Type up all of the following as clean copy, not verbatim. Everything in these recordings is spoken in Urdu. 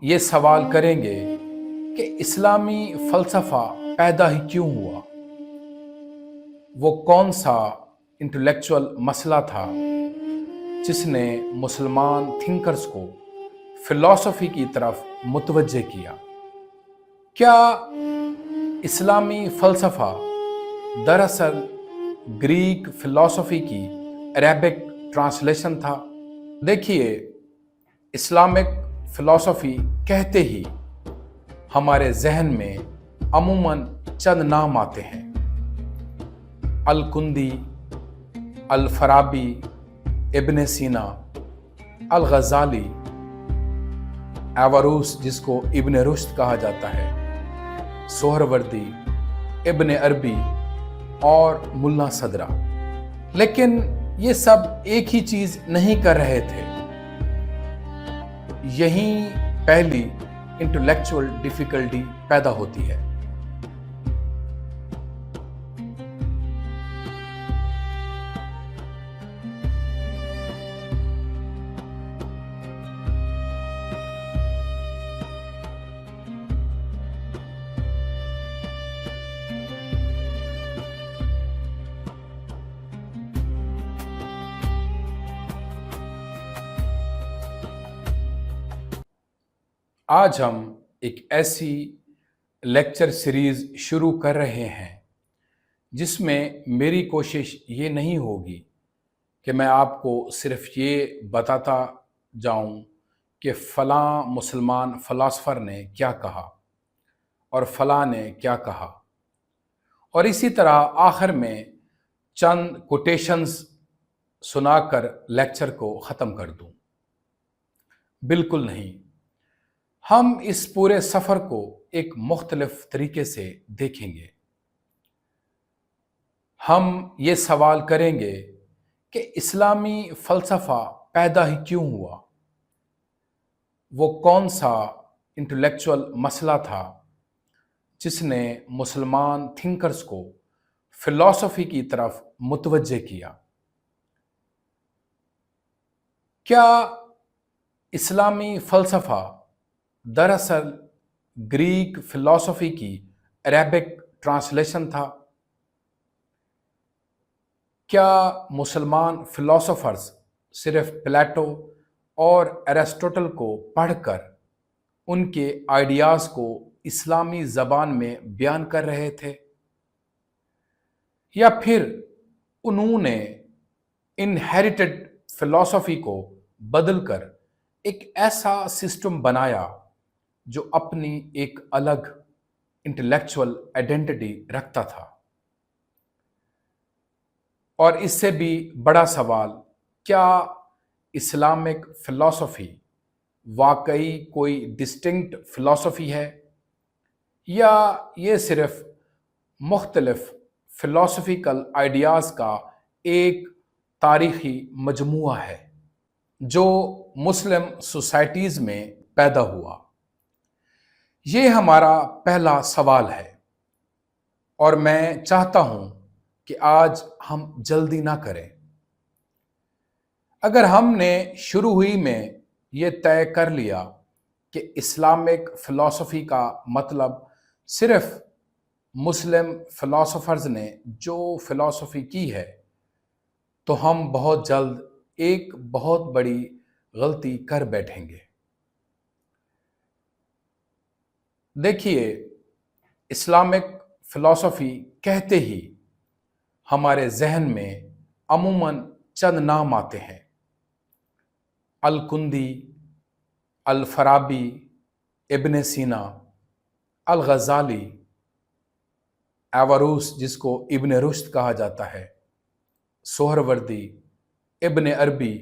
یہ سوال کریں گے کہ اسلامی فلسفہ پیدا ہی کیوں ہوا؟ وہ کون سا انٹلیکچول مسئلہ تھا جس نے مسلمان تھنکرز کو فلسفی کی طرف متوجہ کیا؟ کیا اسلامی فلسفہ دراصل گریک فلسفی کی عربک ٹرانسلیشن تھا؟ دیکھیے، اسلامک فلسفی کہتے ہی ہمارے ذہن میں عموماً چند نام آتے ہیں: الکندی، الفارابی، ابن سینا، الغزالی، ایوروس جس کو ابن رشد کہا جاتا ہے، سہروردی، ابن عربی اور ملا صدرہ۔ لیکن یہ سب ایک ہی چیز نہیں کر رہے تھے۔ یہیں پہلی انٹلیکچول ڈیفیکلٹی پیدا ہوتی ہے۔ آج ہم ایک ایسی لیکچر سیریز شروع کر رہے ہیں جس میں میری کوشش یہ نہیں ہوگی کہ میں آپ کو صرف یہ بتاتا جاؤں کہ فلاں مسلمان فلاسفر نے کیا کہا اور فلاں نے کیا کہا، اور اسی طرح آخر میں چند کوٹیشنز سنا کر لیکچر کو ختم کر دوں۔ بالکل نہیں، ہم اس پورے سفر کو ایک مختلف طریقے سے دیکھیں گے۔ ہم یہ سوال کریں گے کہ اسلامی فلسفہ پیدا ہی کیوں ہوا؟ وہ کون سا انٹلیکچول مسئلہ تھا جس نے مسلمان تھنکرز کو فلسفی کی طرف متوجہ کیا؟ کیا اسلامی فلسفہ دراصل گریک فلسفی کی عربک ٹرانسلیشن تھا؟ کیا مسلمان فلاسفرز صرف پلیٹو اور ایرسٹوٹل کو پڑھ کر ان کے آئیڈیاز کو اسلامی زبان میں بیان کر رہے تھے، یا پھر انہوں نے انہیریٹڈ فلسفی کو بدل کر ایک ایسا سسٹم بنایا جو اپنی ایک الگ انٹلیکچول آئیڈینٹی رکھتا تھا؟ اور اس سے بھی بڑا سوال، کیا اسلامک فلسفی واقعی کوئی ڈسٹنکٹ فلسفی ہے، یا یہ صرف مختلف فلسفیکل آئیڈیاز کا ایک تاریخی مجموعہ ہے جو مسلم سوسائٹیز میں پیدا ہوا؟ یہ ہمارا پہلا سوال ہے، اور میں چاہتا ہوں کہ آج ہم جلدی نہ کریں۔ اگر ہم نے شروع ہی میں یہ طے کر لیا کہ اسلامک فلسفی کا مطلب صرف مسلم فلاسفرز نے جو فلسفی کی ہے، تو ہم بہت جلد ایک بہت بڑی غلطی کر بیٹھیں گے۔ دیکھیے، اسلامک فلسفی کہتے ہی ہمارے ذہن میں عموماً چند نام آتے ہیں: الکندی، الفارابی، ابن سینا، الغزالی، ایوروس جس کو ابن رشد کہا جاتا ہے، سہروردی، ابن عربی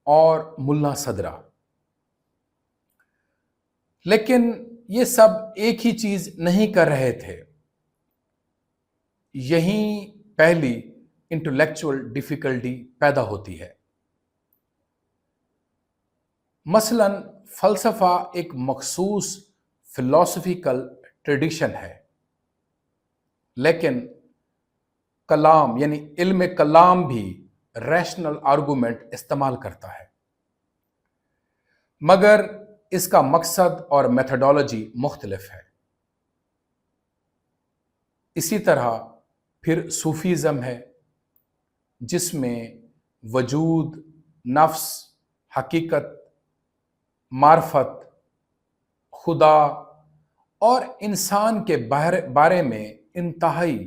اور ملا صدرہ۔ لیکن یہ سب ایک ہی چیز نہیں کر رہے تھے۔ یہیں پہلی انٹلیکچول ڈیفیکلٹی پیدا ہوتی ہے۔ مثلاً فلسفہ ایک مخصوص فلسفیکل ٹریڈیشن ہے، لیکن کلام یعنی علم کلام بھی ریشنل آرگومنٹ استعمال کرتا ہے، مگر اس کا مقصد اور میتھڈالوجی مختلف ہے۔ اسی طرح پھر صوفیزم ہے، جس میں وجود، نفس، حقیقت، معرفت، خدا اور انسان کے بارے میں انتہائی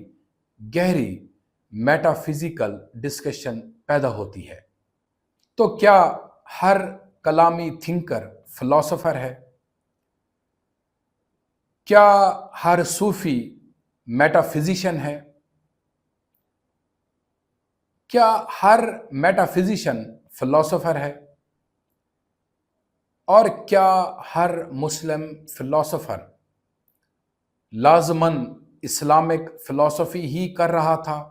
گہری میٹا فزیکل ڈسکشن پیدا ہوتی ہے۔ تو کیا ہر کلامی تھنکر فلاسفر ہے؟ کیا ہر صوفی میٹا فزیشین ہے؟ کیا ہر میٹا فزیشین فلاسفر ہے؟ اور کیا ہر مسلم فلاسفر لازماً اسلامک فلسفی ہی کر رہا تھا؟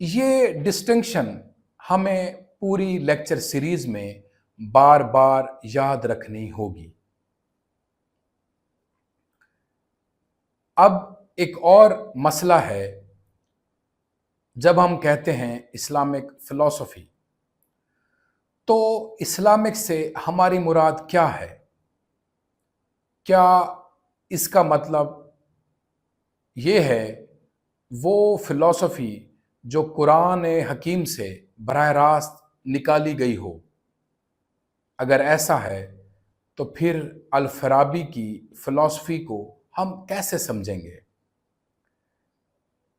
یہ ڈسٹنکشن ہمیں پوری لیکچر سیریز میں بار بار یاد رکھنی ہوگی۔ اب ایک اور مسئلہ ہے، جب ہم کہتے ہیں اسلامک فلسفی تو اسلامک سے ہماری مراد کیا ہے؟ کیا اس کا مطلب یہ ہے وہ فلسفی جو قرآن حکیم سے براہ راست نکالی گئی ہو؟ اگر ایسا ہے تو پھر الفارابی کی فلسفی کو ہم کیسے سمجھیں گے؟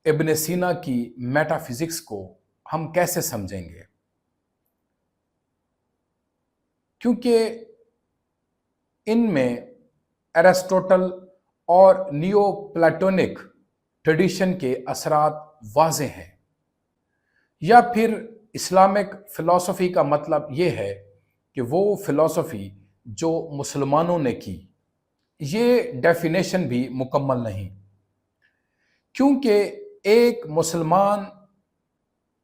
ابن سینا کی میٹا فزکس کو ہم کیسے سمجھیں گے؟ کیونکہ ان میں ایرسٹوٹل اور نیو پلاٹونک ٹریڈیشن کے اثرات واضح ہیں۔ یا پھر اسلامک فلسفی کا مطلب یہ ہے کہ وہ فلسفی جو مسلمانوں نے کی؟ یہ ڈیفینیشن بھی مکمل نہیں، کیونکہ ایک مسلمان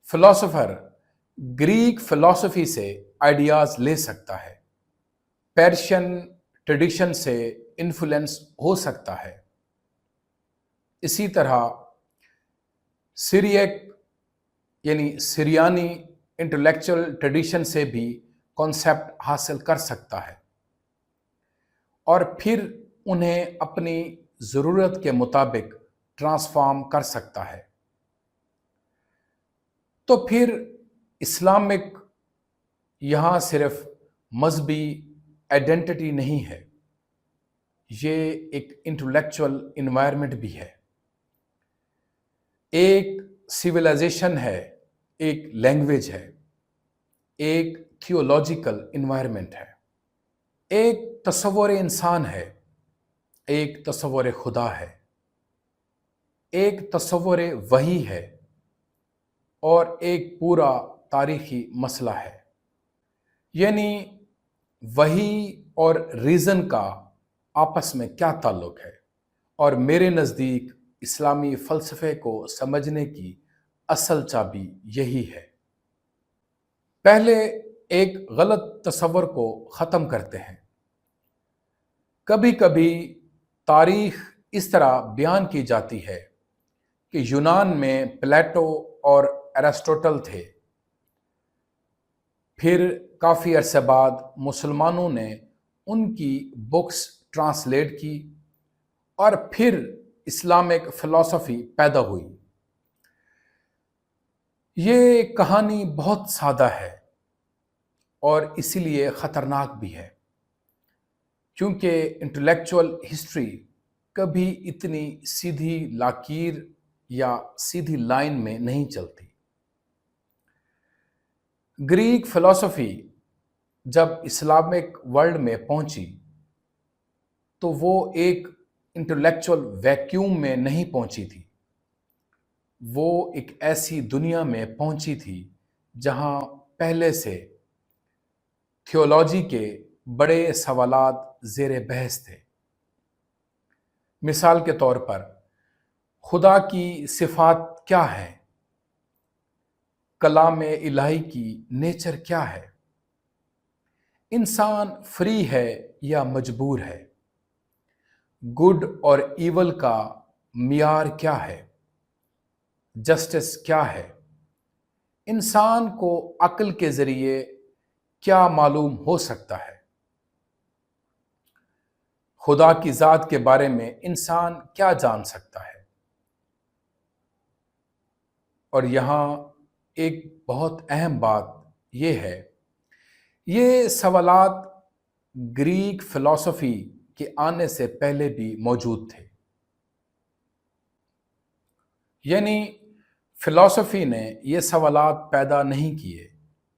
فلسفر گریک فلسفی سے آئیڈیاز لے سکتا ہے، پیرشین ٹریڈیشن سے انفلوئنس ہو سکتا ہے، اسی طرح سیریک یعنی سریانی انٹلیکچوئل ٹریڈیشن سے بھی کانسیپٹ حاصل کر سکتا ہے، اور پھر انہیں اپنی ضرورت کے مطابق ٹرانسفارم کر سکتا ہے۔ تو پھر اسلامک یہاں صرف مذہبی آئیڈینٹی نہیں ہے، یہ ایک انٹلیکچوئل انوائرمنٹ بھی ہے، ایک سویلائزیشن ہے، ایک لینگویج ہے، ایک تھیولوجیکل انوائرمنٹ ہے، ایک تصور انسان ہے، ایک تصور خدا ہے، ایک تصور وحی ہے، اور ایک پورا تاریخی مسئلہ ہے۔ یعنی وحی اور ریزن کا آپس میں کیا تعلق ہے؟ اور میرے نزدیک اسلامی فلسفے کو سمجھنے کی اصل چابی یہی ہے۔ پہلے ایک غلط تصور کو ختم کرتے ہیں۔ کبھی کبھی تاریخ اس طرح بیان کی جاتی ہے کہ یونان میں پلیٹو اور ایرسٹوٹل تھے، پھر کافی عرصے بعد مسلمانوں نے ان کی بکس ٹرانسلیٹ کی اور پھر اسلامک فلسفی پیدا ہوئی۔ یہ کہانی بہت سادہ ہے اور اسی لیے خطرناک بھی ہے، کیونکہ انٹلیکچوئل ہسٹری کبھی اتنی سیدھی لاکیر یا سیدھی لائن میں نہیں چلتی۔ گریک فلسفی جب اسلامک ورلڈ میں پہنچی تو وہ ایک انٹلیکچوئل ویکیوم میں نہیں پہنچی تھی، وہ ایک ایسی دنیا میں پہنچی تھی جہاں پہلے سے تھیولوجی کے بڑے سوالات زیر بحث تھے۔ مثال کے طور پر خدا کی صفات کیا ہے؟ کلام الہی کی نیچر کیا ہے؟ انسان فری ہے یا مجبور ہے؟ گڈ اور ایول کا معیار کیا ہے؟ جسٹس کیا ہے؟ انسان کو عقل کے ذریعے کیا معلوم ہو سکتا ہے؟ خدا کی ذات کے بارے میں انسان کیا جان سکتا ہے؟ اور یہاں ایک بہت اہم بات یہ ہے، یہ سوالات گریک فلسفی کے آنے سے پہلے بھی موجود تھے۔ یعنی فلسفی نے یہ سوالات پیدا نہیں کیے،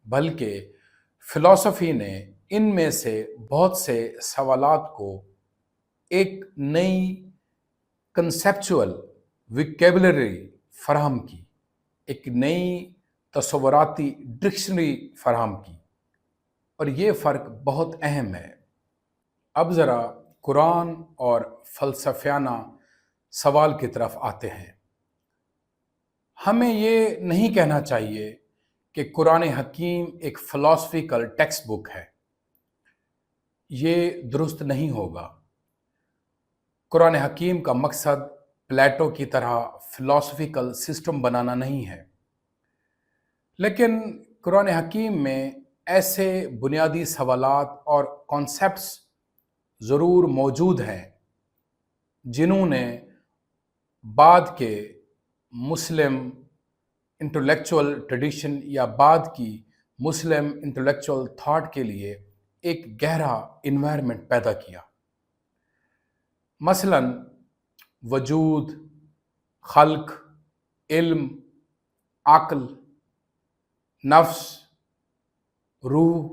بلکہ فلسفی نے ان میں سے بہت سے سوالات کو ایک نئی کنسیپچول ویکیبلری فراہم کی، ایک نئی تصوراتی ڈکشنری فراہم کی، اور یہ فرق بہت اہم ہے۔ اب ذرا قرآن اور فلسفیانہ سوال کی طرف آتے ہیں۔ ہمیں یہ نہیں کہنا چاہیے کہ قرآن حکیم ایک فلسفیکل ٹیکسٹ بک ہے، یہ درست نہیں ہوگا۔ قرآن حکیم کا مقصد پلیٹو کی طرح فلسفیکل سسٹم بنانا نہیں ہے، لیکن قرآن حکیم میں ایسے بنیادی سوالات اور کانسیپٹس ضرور موجود ہیں جنہوں نے بعد کے مسلم انٹلیکچول ٹریڈیشن یا بعد کی مسلم انٹلیکچول تھاٹ کے لیے ایک گہرا انوائرمنٹ پیدا کیا۔ مثلا وجود، خلق، علم، عقل، نفس، روح،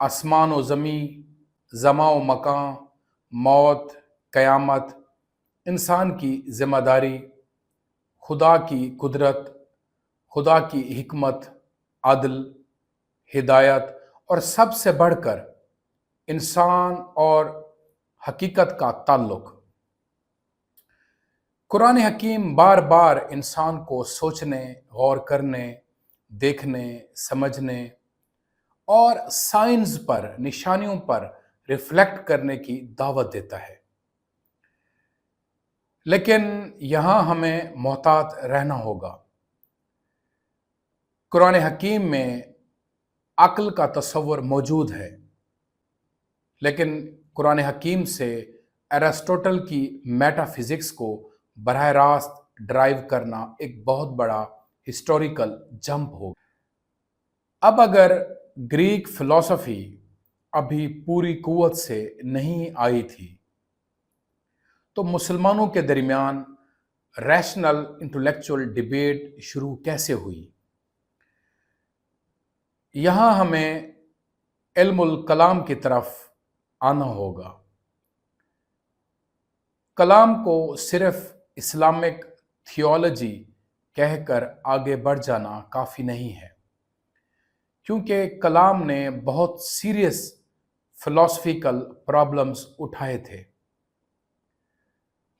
آسمان و زمین، زمان و مکان، موت، قیامت، انسان کی ذمہ داری، خدا کی قدرت، خدا کی حکمت، عدل، ہدایت، اور سب سے بڑھ کر انسان اور حقیقت کا تعلق۔ قرآن حکیم بار بار انسان کو سوچنے، غور کرنے، دیکھنے، سمجھنے اور سائنس پر، نشانیوں پر ریفلیکٹ کرنے کی دعوت دیتا ہے۔ لیکن یہاں ہمیں محتاط رہنا ہوگا۔ قرآن حکیم میں عقل کا تصور موجود ہے، لیکن قرآن حکیم سے ایرسٹوٹل کی میٹا فزکس کو براہ راست ڈرائیو کرنا ایک بہت بڑا ہسٹوریکل جمپ ہوگا۔ اب اگر گریک فلسفی ابھی پوری قوت سے نہیں آئی تھی تو مسلمانوں کے درمیان ریشنل انٹلیکچول ڈیبیٹ شروع کیسے ہوئی؟ یہاں ہمیں علم الکلام کی طرف آنا ہوگا۔ کلام کو صرف اسلامک تھیولوجی کہہ کر آگے بڑھ جانا کافی نہیں ہے، کیونکہ کلام نے بہت سیریس فلسفیکل پرابلمز اٹھائے تھے۔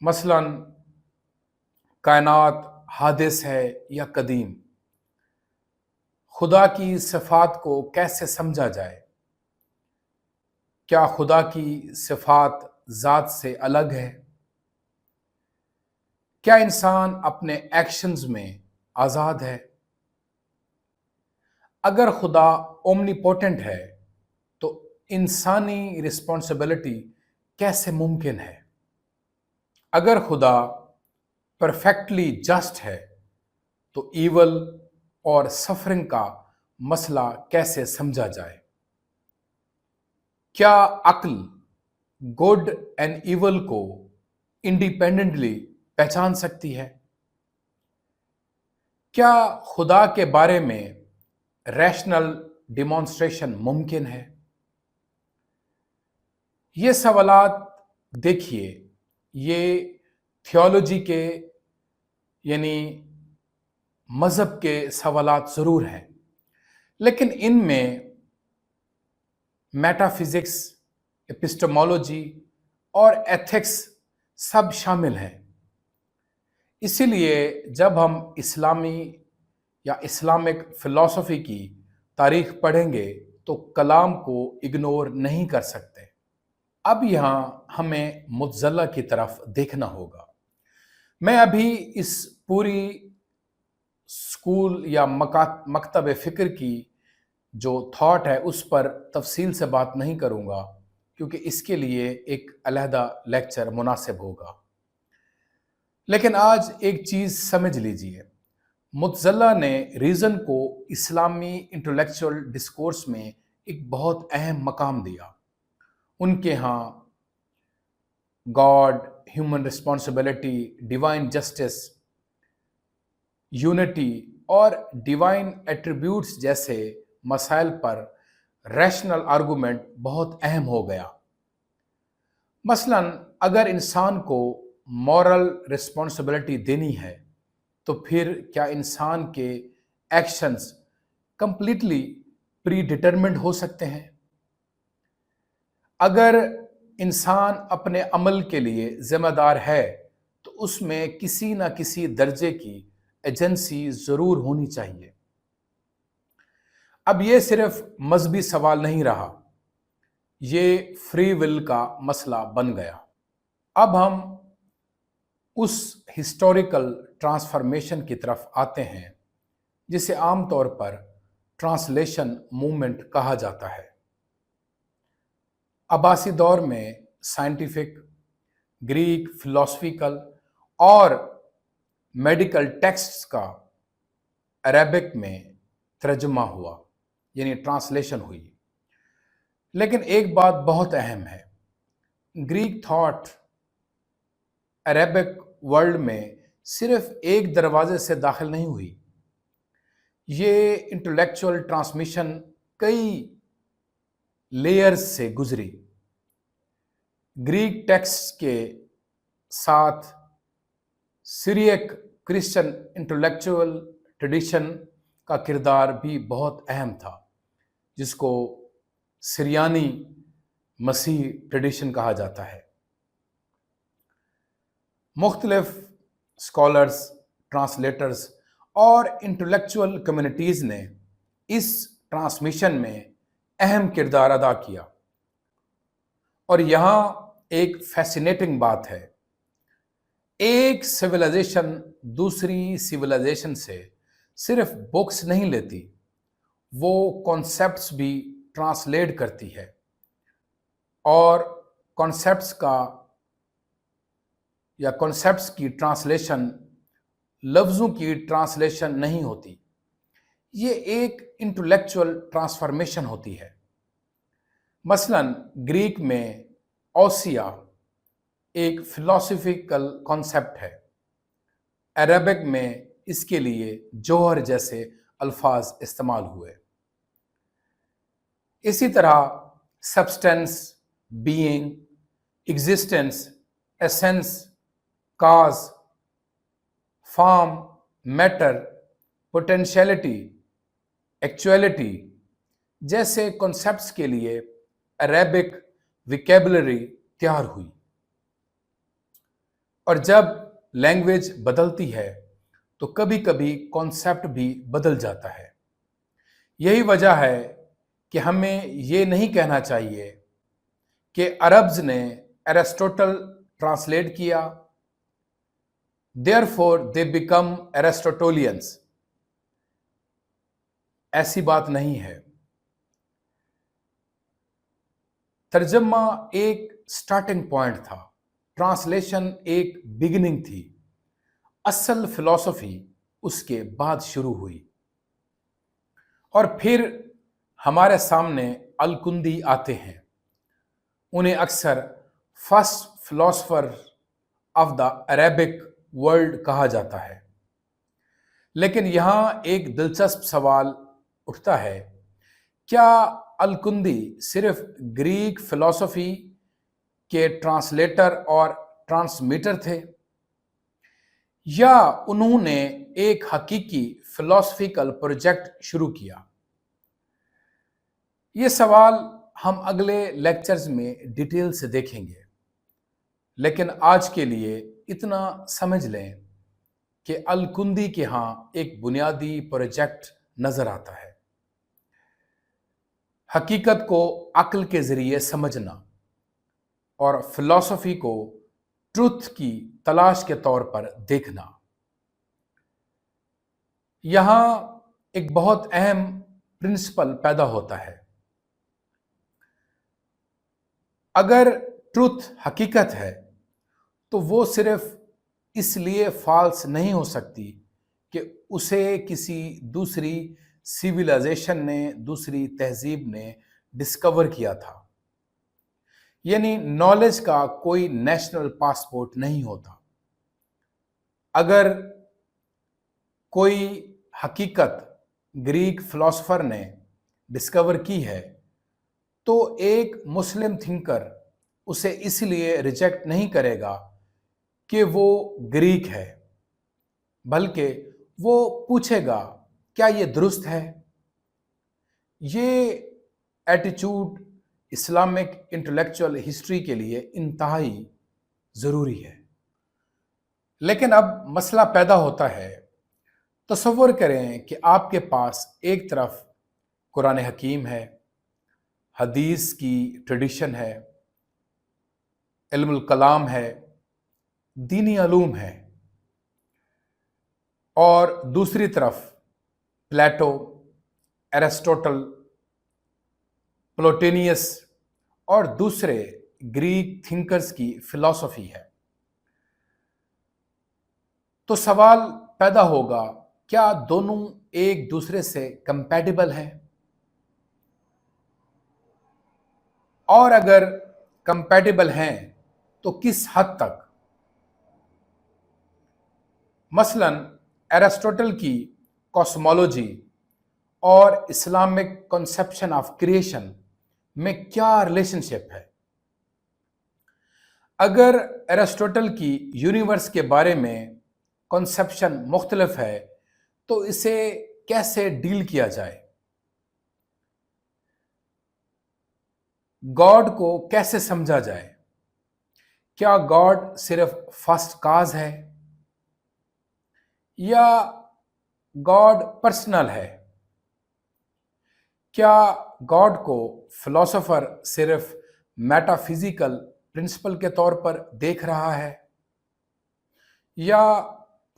مثلا کائنات حادث ہے یا قدیم؟ خدا کی صفات کو کیسے سمجھا جائے؟ کیا خدا کی صفات ذات سے الگ ہے؟ کیا انسان اپنے ایکشنز میں آزاد ہے؟ اگر خدا اومنیپوٹنٹ ہے تو انسانی رسپانسبلٹی کیسے ممکن ہے؟ اگر خدا پرفیکٹلی جسٹ ہے تو ایول اور سفرنگ کا مسئلہ کیسے سمجھا جائے؟ کیا عقل گڈ اینڈ ایول کو انڈیپینڈنٹلی پہچان سکتی ہے؟ کیا خدا کے بارے میں ریشنل ڈیمانسٹریشن ممکن ہے؟ یہ سوالات دیکھیے، یہ تھیولوجی کے یعنی مذہب کے سوالات ضرور ہیں، لیکن ان میں میٹا فزکس، ایپسٹمولوجی اور ایتھکس سب شامل ہیں۔ اسی لیے جب ہم اسلامی یا اسلامک فلسفی کی تاریخ پڑھیں گے تو کلام کو اگنور نہیں کر سکتے۔ اب یہاں ہمیں متزلہ کی طرف دیکھنا ہوگا۔ میں ابھی اس پوری اسکول یا مکتب فکر کی جو تھاٹ ہے اس پر تفصیل سے بات نہیں کروں گا، کیونکہ اس کے لیے ایک علیحدہ لیکچر مناسب ہوگا۔ لیکن آج ایک چیز سمجھ لیجئے، متزلہ نے ریزن کو اسلامی انٹلیکچول ڈسکورس میں ایک بہت اہم مقام دیا۔ ان کے ہاں God, human responsibility, divine justice, unity اور ڈیوائن ایٹریبیوٹس جیسے مسائل پر ریشنل آرگومنٹ بہت اہم ہو گیا۔ مثلاً اگر انسان کو مورل رسپانسبلٹی دینی ہے تو پھر کیا انسان کے ایکشنز کمپلیٹلی پری ڈٹرمنڈ ہو سکتے ہیں؟ اگر انسان اپنے عمل کے لیے ذمہ دار ہے تو اس میں کسی نہ کسی درجے کی ایجنسی ضرور ہونی چاہیے۔ اب یہ صرف مذہبی سوال نہیں رہا، یہ فری ول کا مسئلہ بن گیا۔ اب ہم اس ہسٹوریکل ٹرانسفارمیشن کی طرف آتے ہیں جسے عام طور پر ٹرانسلیشن موومنٹ کہا جاتا ہے۔ عباسی دور میں سائنٹیفک، گریک، فلاسفیکل اور میڈیکل ٹیکسٹس کا عربک میں ترجمہ ہوا، یعنی ٹرانسلیشن ہوئی۔ لیکن ایک بات بہت اہم ہے، گریک تھاٹ عربک ورلڈ میں صرف ایک دروازے سے داخل نہیں ہوئی۔ یہ انٹلیکچول ٹرانسمیشن کئی لیئرز سے گزری۔ گریک ٹیکسٹ کے ساتھ سیریک کرسچن انٹلیکچول ٹریڈیشن کا کردار بھی بہت اہم تھا، جس کو سریانی مسیح ٹریڈیشن کہا جاتا ہے۔ مختلف اسکالرز، ٹرانسلیٹرز اور انٹلیکچول کمیونٹیز نے اس ٹرانسمیشن میں اہم کردار ادا کیا۔ اور یہاں ایک فیسینیٹنگ بات ہے، ایک سویلائزیشن دوسری سویلائزیشن سے صرف بکس نہیں لیتی، وہ کانسیپٹس بھی ٹرانسلیٹ کرتی ہے، اور کانسیپٹس کی ٹرانسلیشن لفظوں کی ٹرانسلیشن نہیں ہوتی، یہ ایک انٹلیکچول ٹرانسفارمیشن ہوتی ہے۔ مثلاً گریک میں اوسیا ایک فلاسفیکل کانسیپٹ ہے، عربک میں اس کے لیے جوہر جیسے الفاظ استعمال ہوئے۔ اسی طرح substance, being, existence, essence, cause, form, matter, potentiality, actuality جیسے کنسیپٹس کے لیے عربک ویکیبلری تیار ہوئی۔ اور جب لینگویج بدلتی ہے تو کبھی کبھی کانسیپٹ بھی بدل جاتا ہے۔ یہی وجہ ہے کہ ہمیں یہ نہیں کہنا چاہیے کہ عربز نے ایرسٹوٹل ٹرانسلیٹ کیا therefore they become Aristotelians۔ ایسی بات نہیں ہے۔ ترجمہ ایک سٹارٹنگ پوائنٹ تھا، ٹرانسلیشن ایک بگننگ تھی، اصل فلسفی اس کے بعد شروع ہوئی۔ اور پھر ہمارے سامنے الکندی آتے ہیں، انہیں اکثر first philosopher of the Arabic world کہا جاتا ہے۔ لیکن یہاں ایک دلچسپ سوال اٹھتا ہے، کیا الکندی صرف گریک فلسفی کے ٹرانسلیٹر اور ٹرانسمیٹر تھے، یا انہوں نے ایک حقیقی فلسفیکل پروجیکٹ شروع کیا؟ یہ سوال ہم اگلے لیکچرز میں ڈیٹیل سے دیکھیں گے، لیکن آج کے لیے اتنا سمجھ لیں کہ الکندی کے ہاں ایک بنیادی پروجیکٹ نظر آتا ہے، حقیقت کو عقل کے ذریعے سمجھنا اور فلسفی کو ٹروتھ کی تلاش کے طور پر دیکھنا۔ یہاں ایک بہت اہم پرنسپل پیدا ہوتا ہے۔ اگر ٹروتھ حقیقت ہے تو وہ صرف اس لیے فالس نہیں ہو سکتی کہ اسے کسی دوسری سیویلائزیشن نے، دوسری تہذیب نے ڈسکور کیا تھا۔ یعنی نالج کا کوئی نیشنل پاسپورٹ نہیں ہوتا۔ اگر کوئی حقیقت گریک فلاسفر نے ڈسکور کی ہے تو ایک مسلم تھنکر اسے اس لیے ریجیکٹ نہیں کرے گا کہ وہ گریک ہے، بلکہ وہ پوچھے گا کیا یہ درست ہے؟ یہ ایٹیچیوڈ اسلامک انٹلیکچوئل ہسٹری کے لیے انتہائی ضروری ہے۔ لیکن اب مسئلہ پیدا ہوتا ہے، تصور کریں کہ آپ کے پاس ایک طرف قرآن حکیم ہے، حدیث کی ٹریڈیشن ہے، علم الکلام ہے، دینی علوم ہے، اور دوسری طرف پلیٹو، ایرسٹوٹل، پلوٹینیس اور دوسرے گریک تھنکرز کی فلسفی ہے۔ تو سوال پیدا ہوگا، کیا دونوں ایک دوسرے سے کمپیٹیبل ہیں؟ اور اگر کمپیٹیبل ہیں تو کس حد تک؟ مثلا ایرسٹوٹل کی کاسمولوجی اور اسلامک کنسپشن آف کریشن میں کیا ریلیشن شپ ہے؟ اگر ایرسٹوٹل کی یونیورس کے بارے میں کنسپشن مختلف ہے تو اسے کیسے ڈیل کیا جائے؟ گاڈ کو کیسے سمجھا جائے؟ کیا گاڈ صرف فرسٹ کاز ہے یا گاڈ پرسنل ہے؟ کیا گاڈ کو فلاسفر صرف میٹا فزیکل پرنسپل کے طور پر دیکھ رہا ہے یا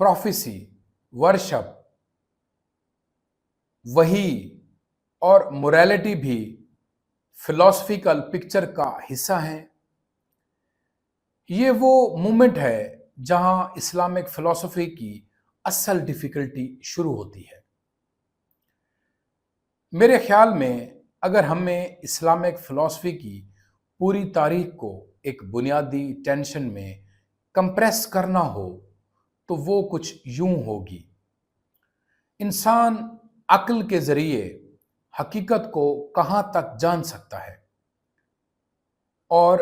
پروفیسی، ورشپ، وحی اور موریلٹی بھی فلاسفیکل پکچر کا حصہ ہیں؟ یہ وہ مومنٹ ہے جہاں اسلامک فلسفی کی اصل ڈیفیکلٹی شروع ہوتی ہے۔ میرے خیال میں اگر ہمیں اسلامک فلسفی کی پوری تاریخ کو ایک بنیادی ٹینشن میں کمپریس کرنا ہو تو وہ کچھ یوں ہوگی: انسان عقل کے ذریعے حقیقت کو کہاں تک جان سکتا ہے، اور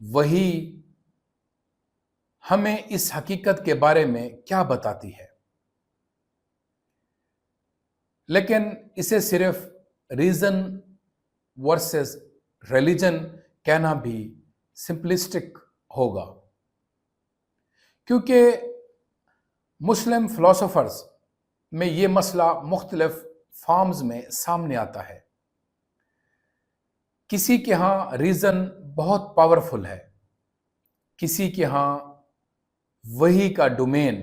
وہی ہمیں اس حقیقت کے بارے میں کیا بتاتی ہے؟ لیکن اسے صرف ریزن ورسز ریلیجن کہنا بھی سمپلسٹک ہوگا، کیونکہ مسلم فلاسفرز میں یہ مسئلہ مختلف فارمز میں سامنے آتا ہے۔ کسی کے ہاں ریزن بہت پاورفل ہے، کسی کے ہاں وحی کا ڈومین،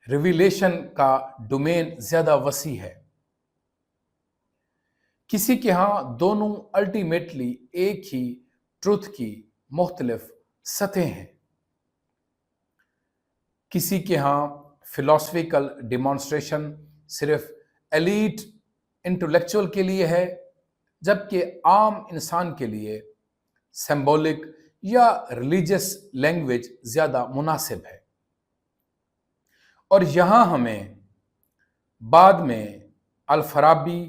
ریویلیشن کا ڈومین زیادہ وسیع ہے، کسی کے ہاں دونوں الٹیمیٹلی ایک ہی ٹروتھ کی مختلف سطحیں ہیں، کسی کے ہاں فلاسفیکل ڈیمانسٹریشن صرف ایلیٹ انٹلیکچوئل کے لیے ہے، جبکہ عام انسان کے لیے سمبولک یا ریلیجس لینگویج زیادہ مناسب ہے۔ اور یہاں ہمیں بعد میں الفارابی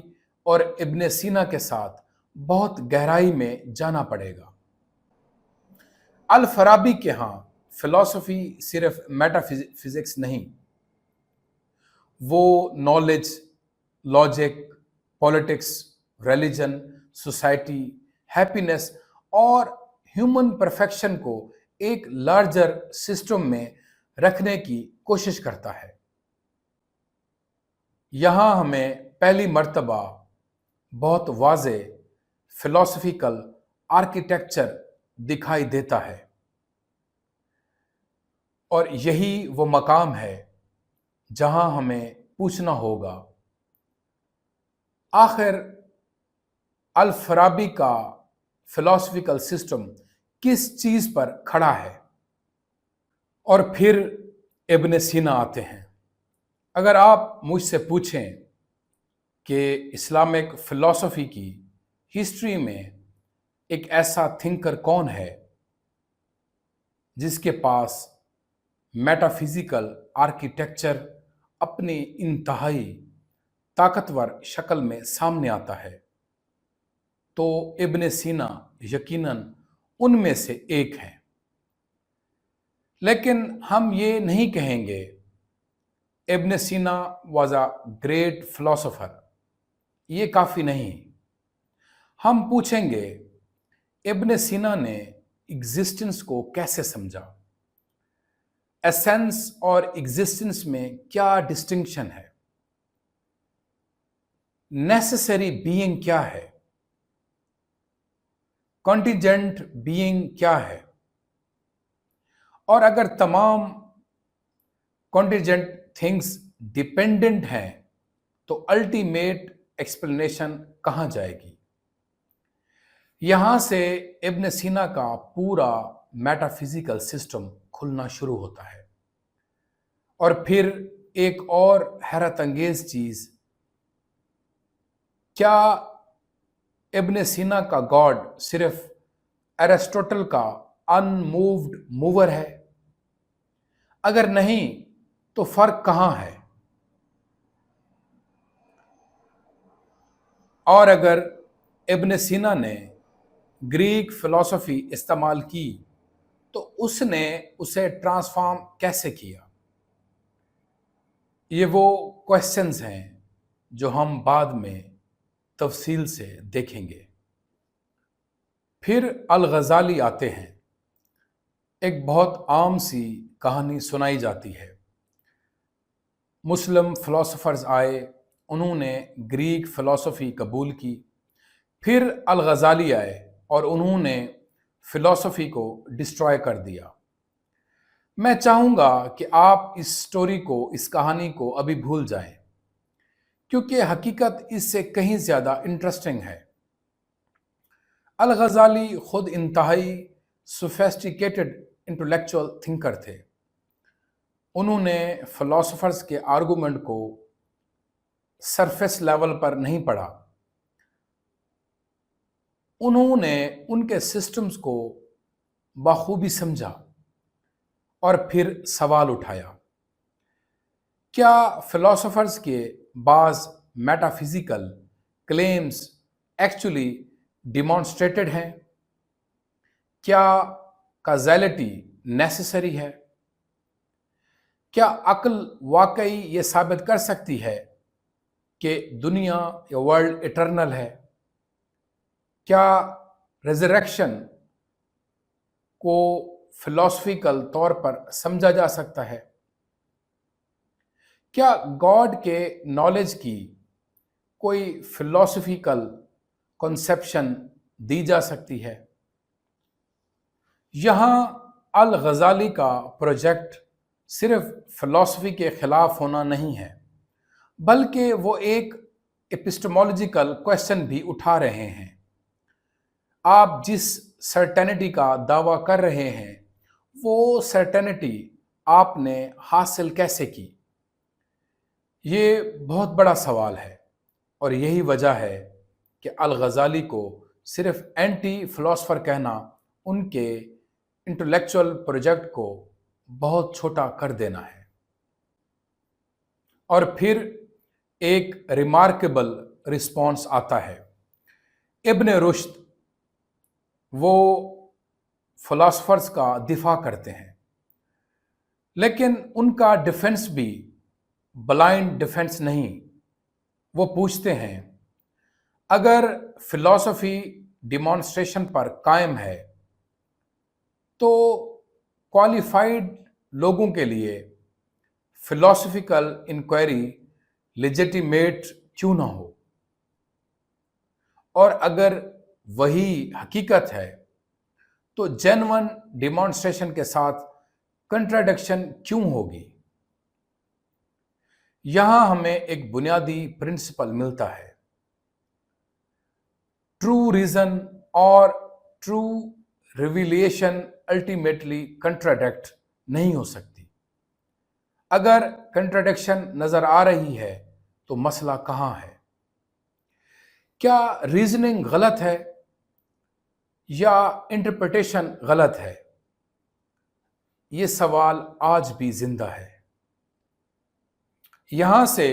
اور ابن سینا کے ساتھ بہت گہرائی میں جانا پڑے گا۔ الفارابی کے ہاں فلسفی صرف میٹا فزکس نہیں، وہ knowledge, logic, politics, religion, society, happiness اور ہیومن پرفیکشن کو ایک لارجر سسٹم میں رکھنے کی کوشش کرتا ہے۔ یہاں ہمیں پہلی مرتبہ بہت واضح فلاسفیکل آرکیٹیکچر دکھائی دیتا ہے، اور یہی وہ مقام ہے جہاں ہمیں پوچھنا ہوگا، آخر الفارابی کا فلاسفیکل سسٹم کس چیز پر کھڑا ہے؟ اور پھر ابن سینا آتے ہیں۔ اگر آپ مجھ سے پوچھیں کہ اسلامک فلسفی کی ہسٹری میں ایک ایسا تھنکر کون ہے جس کے پاس میٹا فزیکل آرکیٹیکچر اپنی انتہائی طاقتور شکل میں سامنے آتا ہے، تو ابن سینا یقیناً ان میں سے ایک ہیں۔ لیکن ہم یہ نہیں کہیں گے ابن سینا واز اے گریٹ فلاسفر، یہ کافی نہیں۔ ہم پوچھیں گے ابن سینا نے ایگزسٹنس کو کیسے سمجھا، ایسنس اور ایگزسٹنس میں کیا ڈسٹنکشن ہے، نیسیسری بینگ کیا ہے، کنٹینجنٹ بینگ کیا ہے، اور اگر تمام کنٹینجنٹ تھنگس ڈیپینڈنٹ ہیں تو الٹیمیٹ ایکسپلینیشن کہاں جائے گی؟ یہاں سے ابن سینا کا پورا میٹا فزیکل سسٹم کھلنا شروع ہوتا ہے۔ اور پھر ایک اور حیرت انگیز چیز، کیا ابن سینا کا گاڈ صرف ایرسٹوٹل کا ان مووڈ موور ہے؟ اگر نہیں تو فرق کہاں ہے؟ اور اگر ابن سینا نے گریک فلسفی استعمال کی تو اس نے اسے ٹرانسفارم کیسے کیا؟ یہ وہ کوشچنز ہیں جو ہم بعد میں تفصیل سے دیکھیں گے۔ پھر الغزالی آتے ہیں۔ ایک بہت عام سی کہانی سنائی جاتی ہے، مسلم فلاسفرز آئے، انہوں نے گریک فلسفی قبول کی، پھر الغزالی آئے اور انہوں نے فلسفی کو ڈسٹرائے کر دیا۔ میں چاہوں گا کہ آپ اس سٹوری کو، اس کہانی کو ابھی بھول جائیں، کیونکہ حقیقت اس سے کہیں زیادہ انٹرسٹنگ ہے۔ الغزالی خود انتہائی سوفیسٹیکیٹڈ انٹلیکچوئل تھنکر تھے۔ انہوں نے فلاسفرز کے آرگومنٹ کو سرفیس لیول پر نہیں پڑھا، انہوں نے ان کے سسٹمز کو بخوبی سمجھا اور پھر سوال اٹھایا، کیا فلاسفرز کے بعض meta physical claims actually demonstrated ہیں؟ کیا کازیلٹی نیسیسری ہے؟ کیا عقل واقعی یہ ثابت کر سکتی ہے کہ دنیا یا ورلڈ اٹرنل ہے؟ کیا ریزریکشن کو فلاسفیکل طور پر سمجھا جا سکتا ہے؟ کیا گاڈ کے نالج کی کوئی فلاسفیکل کنسیپشن دی جا سکتی ہے؟ یہاں الغزالی کا پروجیکٹ صرف فلسفی کے خلاف ہونا نہیں ہے، بلکہ وہ ایک ایپسٹمولوجیکل کویسچن بھی اٹھا رہے ہیں۔ آپ جس سرٹینٹی کا دعویٰ کر رہے ہیں، وہ سرٹینٹی آپ نے حاصل کیسے کی؟ یہ بہت بڑا سوال ہے، اور یہی وجہ ہے کہ الغزالی کو صرف اینٹی فلاسفر کہنا ان کے انٹلیکچوئل پروجیکٹ کو بہت چھوٹا کر دینا ہے۔ اور پھر ایک ریمارکیبل رسپانس آتا ہے۔ ابن رشد وہ فلاسفرز کا دفاع کرتے ہیں، لیکن ان کا ڈیفنس بھی بلائنڈ ڈیفنس نہیں۔ وہ پوچھتے ہیں، اگر فلاسفی ڈیمانسٹریشن پر قائم ہے تو کوالیفائڈ لوگوں کے لیے فلاسفیکل انکوائری لیجیٹیمیٹ کیوں نہ ہو؟ اور اگر وہی حقیقت ہے تو جینون ڈیمانسٹریشن کے ساتھ کنٹراڈکشن کیوں ہوگی؟ یہاں ہمیں ایک بنیادی پرنسپل ملتا ہے، ٹرو ریزن اور ٹرو ریویلیشن الٹیمیٹلی کنٹراڈکٹ نہیں ہو سکتی۔ اگر کنٹراڈکشن نظر آ رہی ہے تو مسئلہ کہاں ہے؟ کیا ریزننگ غلط ہے یا انٹرپریٹیشن غلط ہے؟ یہ سوال آج بھی زندہ ہے۔ یہاں سے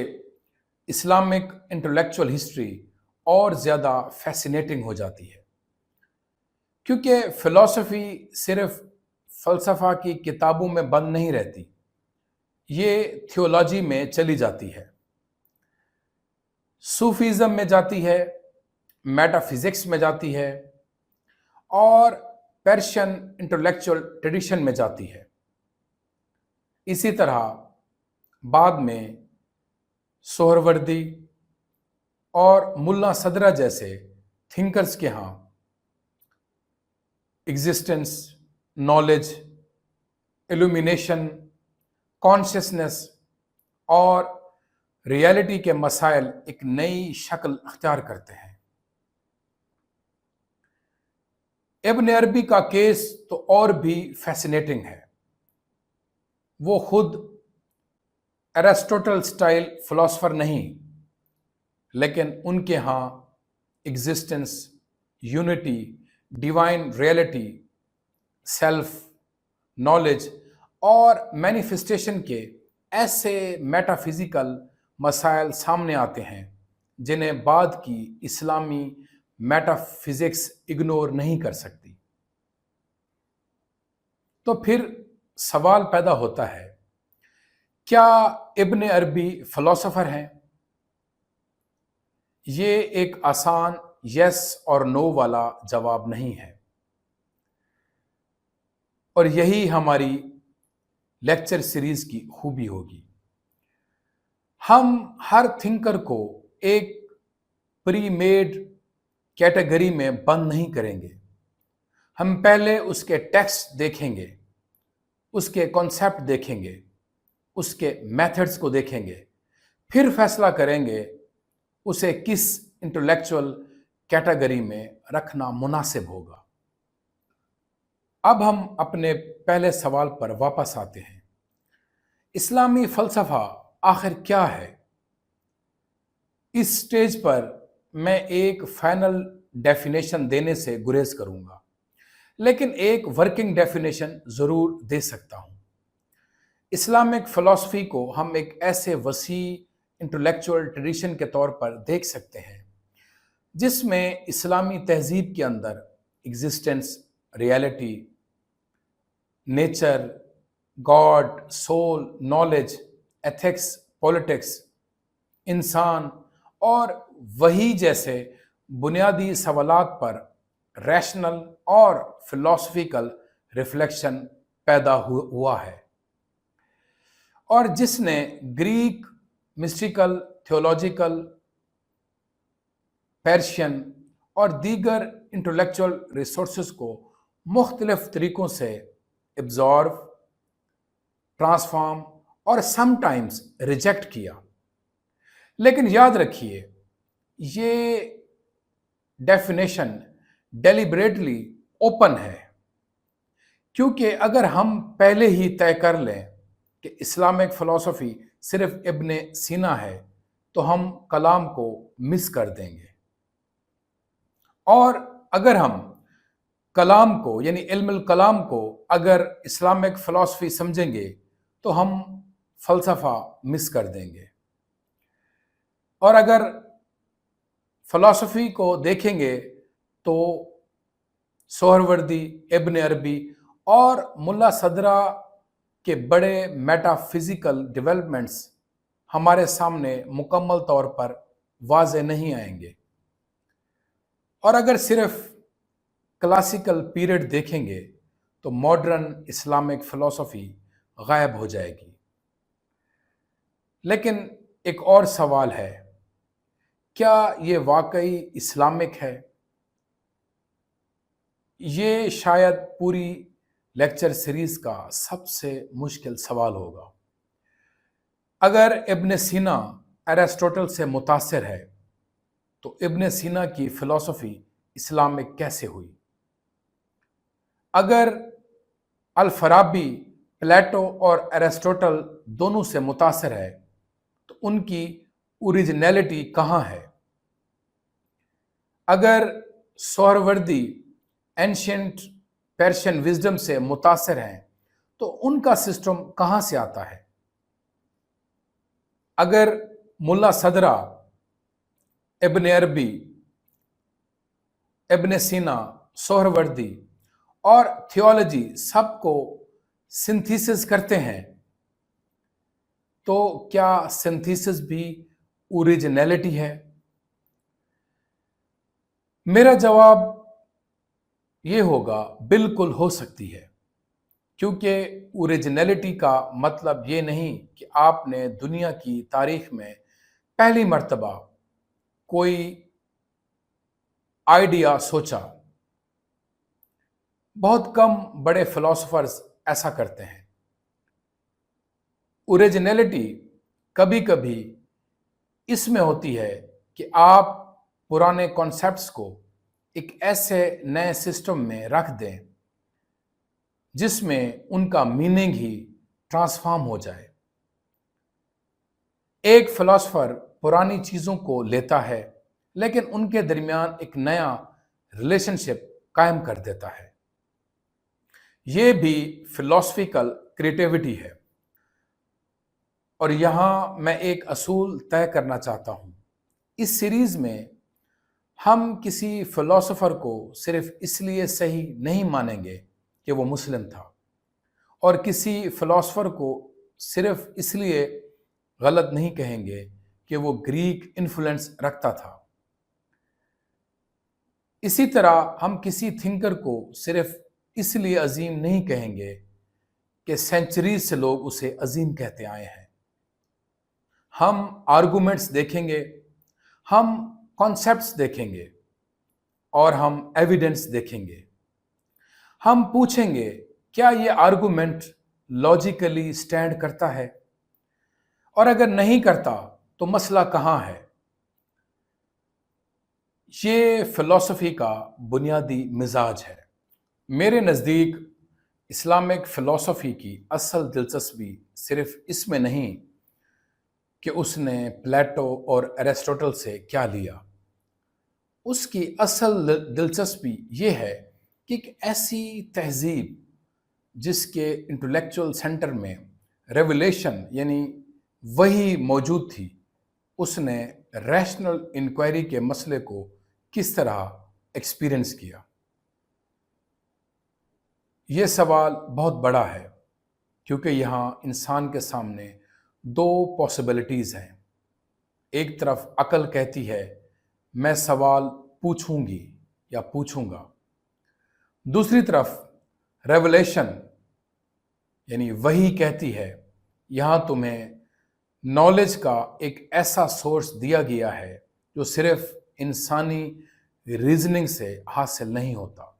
اسلامک انٹلیکچوئل ہسٹری اور زیادہ فیسینیٹنگ ہو جاتی ہے، کیونکہ فلسفی صرف فلسفہ کی کتابوں میں بند نہیں رہتی، یہ تھیولوجی میں چلی جاتی ہے، صوفیزم میں جاتی ہے، میٹا فزکس میں جاتی ہے، اور پرشین انٹلیکچوئل ٹریڈیشن میں جاتی ہے۔ اسی طرح بعد میں سہروردی اور ملا صدرہ جیسے تھنکرز کے ہاں ایگزسٹنس، نالج، ایلومینیشن، کانشیسنس اور ریالٹی کے مسائل ایک نئی شکل اختیار کرتے ہیں۔ ابن عربی کا کیس تو اور بھی فیسینیٹنگ ہے۔ وہ خود ایرسٹوٹل سٹائل فلاسفر نہیں، لیکن ان کے ہاں existence, unity, divine reality, self, knowledge اور مینیفیسٹیشن کے ایسے میٹا فزیکل مسائل سامنے آتے ہیں جنہیں بعد کی اسلامی میٹا فزکس اگنور نہیں کر سکتی۔ تو پھر سوال پیدا ہوتا ہے، کیا ابن عربی فلاسفر ہیں؟ یہ ایک آسان یس اور نو والا جواب نہیں ہے، اور یہی ہماری لیکچر سیریز کی خوبی ہوگی۔ ہم ہر تھنکر کو ایک پری میڈ کیٹیگری میں بند نہیں کریں گے۔ ہم پہلے اس کے ٹیکسٹ دیکھیں گے، اس کے کانسیپٹ دیکھیں گے، اس کے میتھڈز کو دیکھیں گے، پھر فیصلہ کریں گے اسے کس انٹلیکچوئل کیٹیگری میں رکھنا مناسب ہوگا۔ اب ہم اپنے پہلے سوال پر واپس آتے ہیں، اسلامی فلسفہ آخر کیا ہے؟ اس سٹیج پر میں ایک فائنل ڈیفینیشن دینے سے گریز کروں گا، لیکن ایک ورکنگ ڈیفینیشن ضرور دے سکتا ہوں۔ اسلامک فلسفی کو ہم ایک ایسے وسیع انٹلیکچوئل ٹریڈیشن کے طور پر دیکھ سکتے ہیں جس میں اسلامی تہذیب کے اندر existence, reality, nature, God, soul, knowledge, ethics, politics, انسان اور وہی جیسے بنیادی سوالات پر ریشنل اور فلسفیکل ریفلیکشن پیدا ہوا ہے، اور جس نے گریک، مسٹیکل، تھیولوجیکل، پرشین اور دیگر انٹلیکچوئل ریسورسز کو مختلف طریقوں سے ایبزارو، ٹرانسفارم اور سم ٹائمز ریجیکٹ کیا۔ لیکن یاد رکھیے، یہ ڈیفینیشن ڈیلیبریٹلی اوپن ہے، کیونکہ اگر ہم پہلے ہی طے کر لیں کہ اسلامک فلسفی صرف ابن سینا ہے تو ہم کلام کو مس کر دیں گے، اور اگر ہم کلام کو یعنی علم الکلام کو اگر اسلامک فلسفی سمجھیں گے تو ہم فلسفہ مس کر دیں گے، اور اگر فلسفی کو دیکھیں گے تو سہروردی، ابن عربی اور ملا صدرہ کے بڑے میٹا فزیکل ڈیولپمنٹس ہمارے سامنے مکمل طور پر واضح نہیں آئیں گے، اور اگر صرف کلاسیکل پیریڈ دیکھیں گے تو ماڈرن اسلامک فلسفی غائب ہو جائے گی۔ لیکن ایک اور سوال ہے، کیا یہ واقعی اسلامک ہے؟ یہ شاید پوری لیکچر سیریز کا سب سے مشکل سوال ہوگا۔ اگر ابن سینا ایرسٹوٹل سے متاثر ہے تو ابن سینا کی فلسفی اسلام میں کیسے ہوئی؟ اگر الفارابی پلیٹو اور ایرسٹوٹل دونوں سے متاثر ہے تو ان کی اوریجنیلٹی کہاں ہے؟ اگر سہروردی اینشینٹ پیرشین وزڈم سے متاثر ہیں تو ان کا سسٹم کہاں سے آتا ہے؟ اگر ملا صدرہ، ابن عربی، ابن سینا، سہروردی اور تھیولوجی سب کو سنتھیسس کرتے ہیں تو کیا سنتھیسس بھی اوریجنیلٹی ہے؟ میرا جواب یہ ہوگا بالکل ہو سکتی ہے، کیونکہ اوریجنیلٹی کا مطلب یہ نہیں کہ آپ نے دنیا کی تاریخ میں پہلی مرتبہ کوئی آئیڈیا سوچا۔ بہت کم بڑے فلاسفرز ایسا کرتے ہیں۔ اوریجنیلٹی کبھی کبھی اس میں ہوتی ہے کہ آپ پرانے کانسیپٹس کو ایک ایسے نئے سسٹم میں رکھ دیں جس میں ان کا میننگ ہی ٹرانسفارم ہو جائے۔ ایک فلاسفر پرانی چیزوں کو لیتا ہے لیکن ان کے درمیان ایک نیا ریلیشن شپ قائم کر دیتا ہے۔ یہ بھی فلاسفیکل کریٹیوٹی ہے۔ اور یہاں میں ایک اصول طے کرنا چاہتا ہوں۔ اس سیریز میں ہم کسی فلاسفر کو صرف اس لیے صحیح نہیں مانیں گے کہ وہ مسلم تھا، اور کسی فلاسفر کو صرف اس لیے غلط نہیں کہیں گے کہ وہ گریک انفلوئنس رکھتا تھا۔ اسی طرح ہم کسی تھنکر کو صرف اس لیے عظیم نہیں کہیں گے کہ سینچریز سے لوگ اسے عظیم کہتے آئے ہیں۔ ہم آرگومنٹس دیکھیں گے، ہم کانسیپٹس دیکھیں گے اور ہم ایویڈنس دیکھیں گے۔ ہم پوچھیں گے کیا یہ آرگومنٹ لاجیکلی سٹینڈ کرتا ہے، اور اگر نہیں کرتا تو مسئلہ کہاں ہے؟ یہ فلسفی کا بنیادی مزاج ہے۔ میرے نزدیک اسلامک فلسفی کی اصل دلچسپی صرف اس میں نہیں کہ اس نے پلیٹو اور ایرسٹوٹل سے کیا لیا۔ اس کی اصل دلچسپی یہ ہے کہ ایک ایسی تہذیب جس کے انٹلیکچول سینٹر میں ریولیشن یعنی وہی موجود تھی، اس نے ریشنل انکوائری کے مسئلے کو کس طرح ایکسپیرئنس کیا۔ یہ سوال بہت بڑا ہے کیونکہ یہاں انسان کے سامنے دو پاسبلٹیز ہیں۔ ایک طرف عقل کہتی ہے میں سوال پوچھوں گی یا پوچھوں گا، دوسری طرف ریولیشن یعنی وحی کہتی ہے یہاں تمہیں نالج کا ایک ایسا سورس دیا گیا ہے جو صرف انسانی ریزننگ سے حاصل نہیں ہوتا۔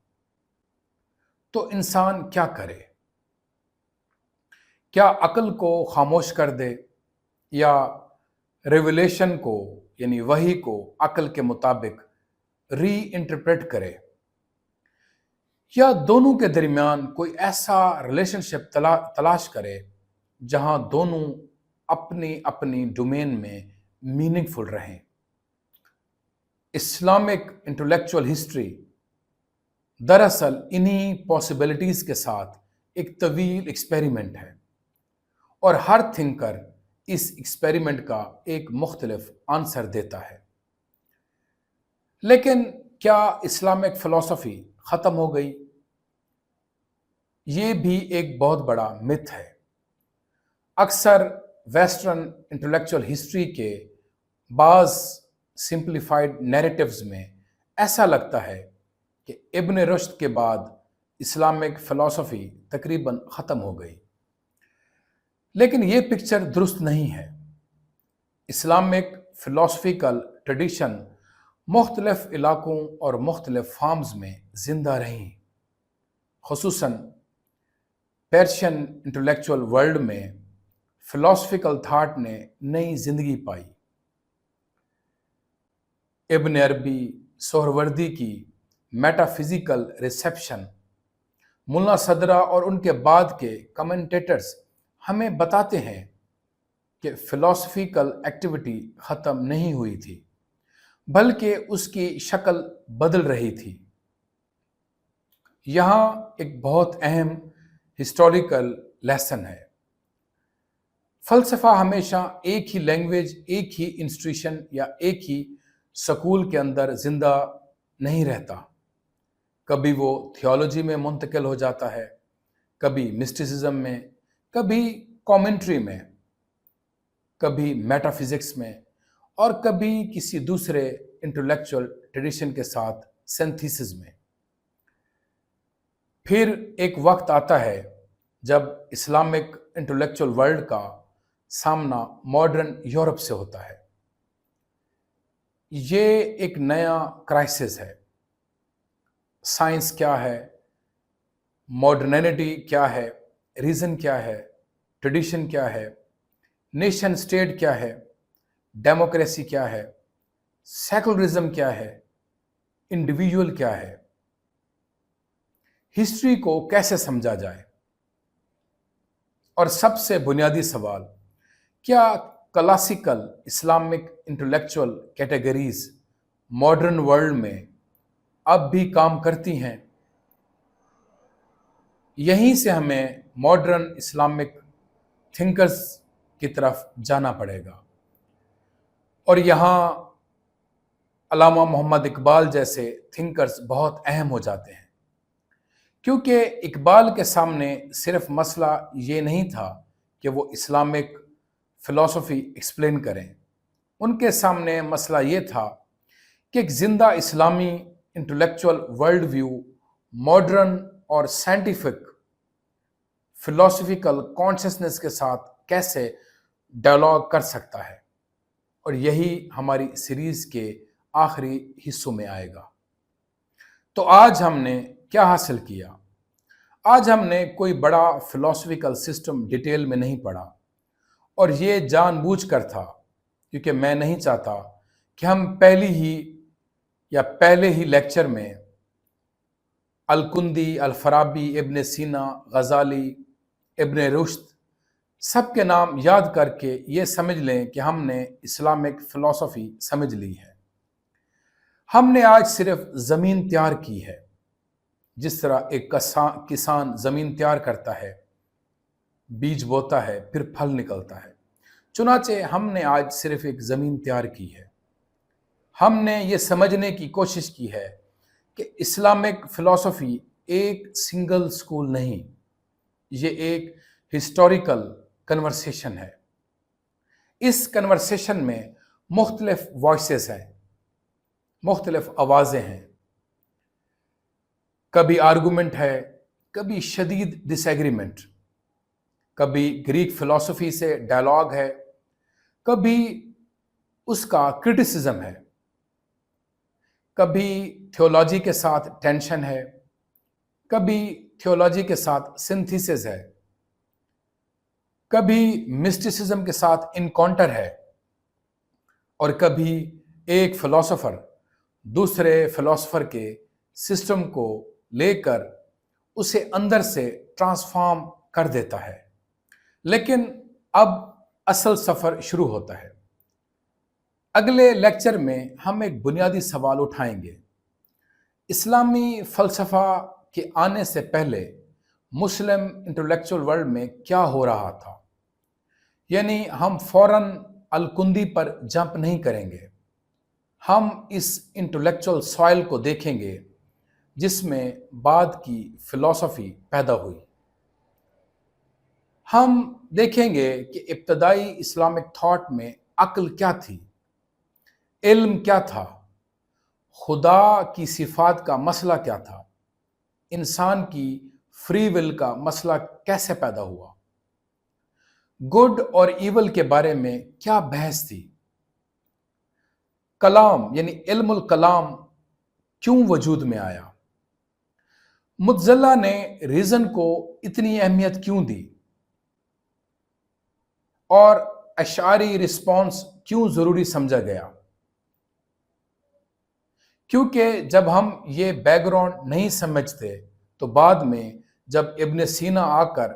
تو انسان کیا کرے؟ کیا عقل کو خاموش کر دے یا ریولیشن کو یعنی وحی کو عقل کے مطابق ری انٹرپریٹ کرے، یا دونوں کے درمیان کوئی ایسا ریلیشن شپ تلاش کرے جہاں دونوں اپنی اپنی ڈومین میں میننگ فل رہیں؟ اسلامک انٹلیکچول ہسٹری دراصل انہی پاسبلٹیز کے ساتھ ایک طویل ایکسپیریمنٹ ہے، اور ہر تھنکر اس ایکسپیریمنٹ کا ایک مختلف آنسر دیتا ہے۔ لیکن کیا اسلامک فلسفی ختم ہو گئی؟ یہ بھی ایک بہت بڑا متھ ہے۔ اکثر ویسٹرن انٹلیکچول ہسٹری کے بعض سمپلیفائڈ نیریٹیوز میں ایسا لگتا ہے کہ ابن رشد کے بعد اسلامک فلسفی تقریباً ختم ہو گئی، لیکن یہ پکچر درست نہیں ہے۔ اسلامک فلسفیکل ٹریڈیشن مختلف علاقوں اور مختلف فارمز میں زندہ رہیں۔ خصوصاً پیرشین انٹلیکچول ورلڈ میں فلسفیکل تھاٹ نے نئی زندگی پائی۔ ابن عربی، سہروردی کی میٹا فزیکل ریسیپشن ملا صدرہ اور ان کے بعد کے کمنٹیٹرز ہمیں بتاتے ہیں کہ فلسفیکل ایکٹیویٹی ختم نہیں ہوئی تھی، بلکہ اس کی شکل بدل رہی تھی۔ یہاں ایک بہت اہم ہسٹوریکل لیسن ہے۔ فلسفہ ہمیشہ ایک ہی لینگویج، ایک ہی انسٹیٹیوشن یا ایک ہی سکول کے اندر زندہ نہیں رہتا۔ کبھی وہ تھیولوجی میں منتقل ہو جاتا ہے، کبھی مسٹیسزم میں، کبھی کامنٹری میں، کبھی میٹا فزکس میں، اور کبھی کسی دوسرے انٹلیکچوئل ٹریڈیشن کے ساتھ سینتھیسس میں۔ پھر ایک وقت آتا ہے جب اسلامک انٹلیکچوئل ورلڈ کا سامنا ماڈرن یورپ سے ہوتا ہے۔ یہ ایک نیا کرائسس ہے۔ سائنس کیا ہے، ماڈرنٹی کیا ہے، ریزن کیا ہے، ٹریڈیشن کیا ہے، نیشن اسٹیٹ کیا ہے، ڈیموکریسی کیا ہے، سیکولرزم کیا ہے، انڈیویجول کیا ہے، ہسٹری کو کیسے سمجھا جائے، اور سب سے بنیادی سوال، کیا classical Islamic intellectual categories modern world میں اب بھی کام کرتی ہیں؟ یہیں سے ہمیں ماڈرن اسلامک تھنکرز کی طرف جانا پڑے گا، اور یہاں علامہ محمد اقبال جیسے تھنکرز بہت اہم ہو جاتے ہیں، کیونکہ اقبال کے سامنے صرف مسئلہ یہ نہیں تھا کہ وہ اسلامک فلسفی ایکسپلین کریں، ان کے سامنے مسئلہ یہ تھا کہ ایک زندہ اسلامی انٹلیکچوئل ورلڈ ویو ماڈرن اور سائنٹیفک فلسفیکل کانشسنس کے ساتھ کیسے ڈائلاگ کر سکتا ہے، اور یہی ہماری سیریز کے آخری حصوں میں آئے گا۔ تو آج ہم نے کیا حاصل کیا؟ آج ہم نے کوئی بڑا فلسفیکل سسٹم ڈیٹیل میں نہیں پڑھا، اور یہ جان بوجھ کر تھا، کیونکہ میں نہیں چاہتا کہ ہم پہلے ہی لیکچر میں الکندی، الفارابی، ابن سینا، غزالی، ابن رشد سب کے نام یاد کر کے یہ سمجھ لیں کہ ہم نے اسلامک فلسفی سمجھ لی ہے۔ ہم نے آج صرف زمین تیار کی ہے، جس طرح ایک کسان زمین تیار کرتا ہے، بیج بوتا ہے، پھر پھل نکلتا ہے۔ چنانچہ ہم نے آج صرف ایک زمین تیار کی ہے۔ ہم نے یہ سمجھنے کی کوشش کی ہے کہ اسلامک فلسفی ایک سنگل سکول نہیں، یہ ایک ہسٹوریکل کنورسیشن ہے۔ اس کنورسیشن میں مختلف وائسز ہیں، مختلف آوازیں ہیں، کبھی آرگومنٹ ہے، کبھی شدید ڈس ایگریمنٹ، کبھی گریک فلسفی سے ڈائلاگ ہے، کبھی اس کا کرٹیسزم ہے، کبھی تھیولوجی کے ساتھ ٹینشن ہے، کبھی تھیولوجی کے ساتھ سنتھیسس ہے، کبھی مسٹیسزم کے ساتھ انکاؤنٹر ہے، اور کبھی ایک فلسفر دوسرے فلسفر کے سسٹم کو لے کر اسے اندر سے ٹرانسفارم کر دیتا ہے۔ لیکن اب اصل سفر شروع ہوتا ہے۔ اگلے لیکچر میں ہم ایک بنیادی سوال اٹھائیں گے، اسلامی فلسفہ کے آنے سے پہلے مسلم انٹلیکچوئل ورلڈ میں کیا ہو رہا تھا؟ یعنی ہم فوراً الکندی پر جمپ نہیں کریں گے، ہم اس انٹلیکچوئل سوائل کو دیکھیں گے جس میں بعد کی فلسفی پیدا ہوئی۔ ہم دیکھیں گے کہ ابتدائی اسلامک تھاٹ میں عقل کیا تھی، علم کیا تھا، خدا کی صفات کا مسئلہ کیا تھا، انسان کی فری ول کا مسئلہ کیسے پیدا ہوا، گڈ اور ایول کے بارے میں کیا بحث تھی، کلام یعنی علم الکلام کیوں وجود میں آیا، متزلہ نے ریزن کو اتنی اہمیت کیوں دی، اور اشعری رسپانس کیوں ضروری سمجھا گیا۔ کیونکہ جب ہم یہ بیک گراؤنڈ نہیں سمجھتے تو بعد میں جب ابن سینا آ کر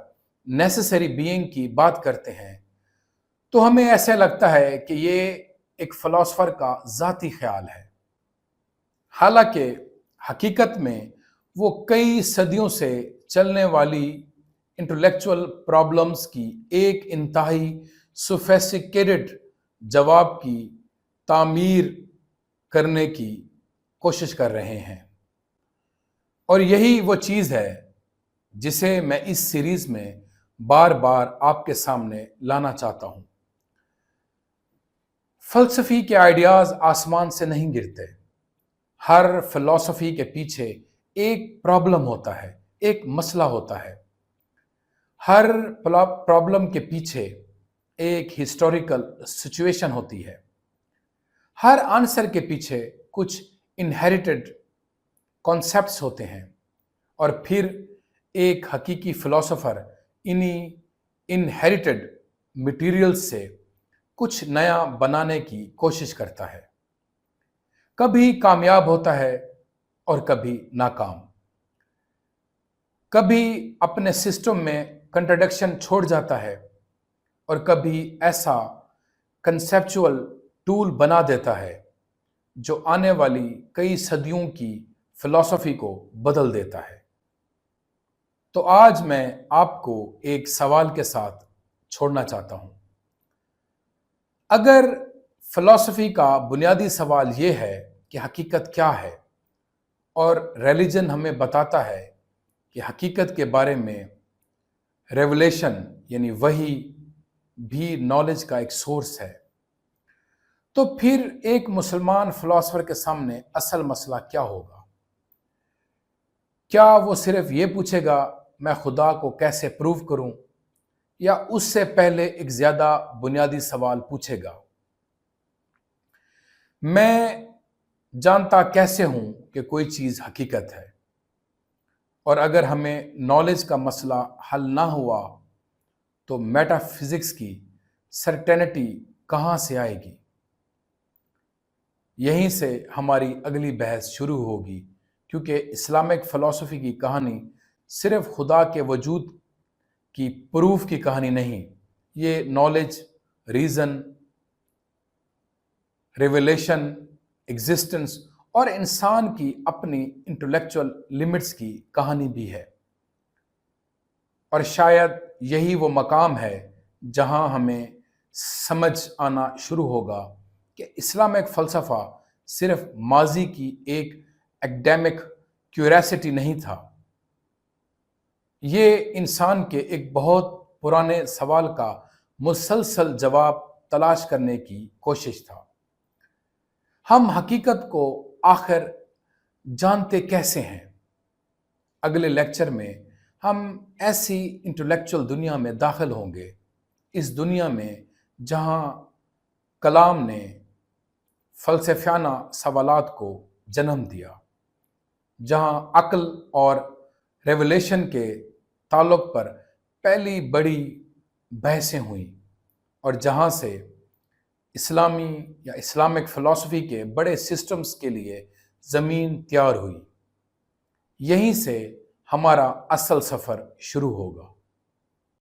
نیسیسری بینگ کی بات کرتے ہیں تو ہمیں ایسا لگتا ہے کہ یہ ایک فلاسفر کا ذاتی خیال ہے، حالانکہ حقیقت میں وہ کئی صدیوں سے چلنے والی انٹلیکچول پرابلمز کی ایک انتہائی سوفیسٹیکیٹڈ جواب کی تعمیر کرنے کی کوشش کر رہے ہیں، اور یہی وہ چیز ہے جسے میں اس سیریز میں بار بار آپ کے سامنے لانا چاہتا ہوں۔ فلسفی کے آئیڈیاز آسمان سے نہیں گرتے، ہر فلسفی کے پیچھے ایک پرابلم ہوتا ہے، ایک مسئلہ ہوتا ہے، ہر پرابلم کے پیچھے ایک ہسٹوریکل سچویشن ہوتی ہے، ہر آنسر کے پیچھے کچھ انہیریٹڈ کانسیپٹس ہوتے ہیں، اور پھر ایک حقیقی فلاسفر انہی انہیریٹڈ مٹیریل سے کچھ نیا بنانے کی کوشش کرتا ہے، کبھی کامیاب ہوتا ہے اور کبھی ناکام، کبھی اپنے سسٹم میں کنٹرڈکشن چھوڑ جاتا ہے اور کبھی ایسا کنسیپچول ٹول بنا دیتا ہے جو آنے والی کئی صدیوں کی فلسفی کو بدل دیتا ہے۔ تو آج میں آپ کو ایک سوال کے ساتھ چھوڑنا چاہتا ہوں۔ اگر فلسفی کا بنیادی سوال یہ ہے کہ حقیقت کیا ہے، اور ریلیجن ہمیں بتاتا ہے کہ حقیقت کے بارے میں ریولیشن یعنی وحی بھی نالج کا ایک سورس ہے، تو پھر ایک مسلمان فلاسفر کے سامنے اصل مسئلہ کیا ہوگا؟ کیا وہ صرف یہ پوچھے گا میں خدا کو کیسے پروو کروں، یا اس سے پہلے ایک زیادہ بنیادی سوال پوچھے گا، میں جانتا کیسے ہوں کہ کوئی چیز حقیقت ہے؟ اور اگر ہمیں نالج کا مسئلہ حل نہ ہوا تو میٹا فزکس کی سرٹینٹی کہاں سے آئے گی؟ یہیں سے ہماری اگلی بحث شروع ہوگی، کیونکہ اسلامک فلسفی کی کہانی صرف خدا کے وجود کی پروف کی کہانی نہیں، یہ نالج، ریزن، ریویلیشن، ایگزسٹنس اور انسان کی اپنی انٹلیکچول لمٹس کی کہانی بھی ہے، اور شاید یہی وہ مقام ہے جہاں ہمیں سمجھ آنا شروع ہوگا کہ اسلامک فلسفہ صرف ماضی کی ایک ایکڈیمک کیوریاسٹی نہیں تھا، یہ انسان کے ایک بہت پرانے سوال کا مسلسل جواب تلاش کرنے کی کوشش تھا۔ ہم حقیقت کو آخر جانتے کیسے ہیں؟ اگلے لیکچر میں ہم ایسی انٹلیکچول دنیا میں داخل ہوں گے، اس دنیا میں جہاں کلام نے فلسفیانہ سوالات کو جنم دیا، جہاں عقل اور ریولیشن کے تعلق پر پہلی بڑی بحثیں ہوئیں، اور جہاں سے اسلامی یا اسلامک فلسفی کے بڑے سسٹمز کے لیے زمین تیار ہوئی۔ یہیں سے ہمارا اصل سفر شروع ہوگا۔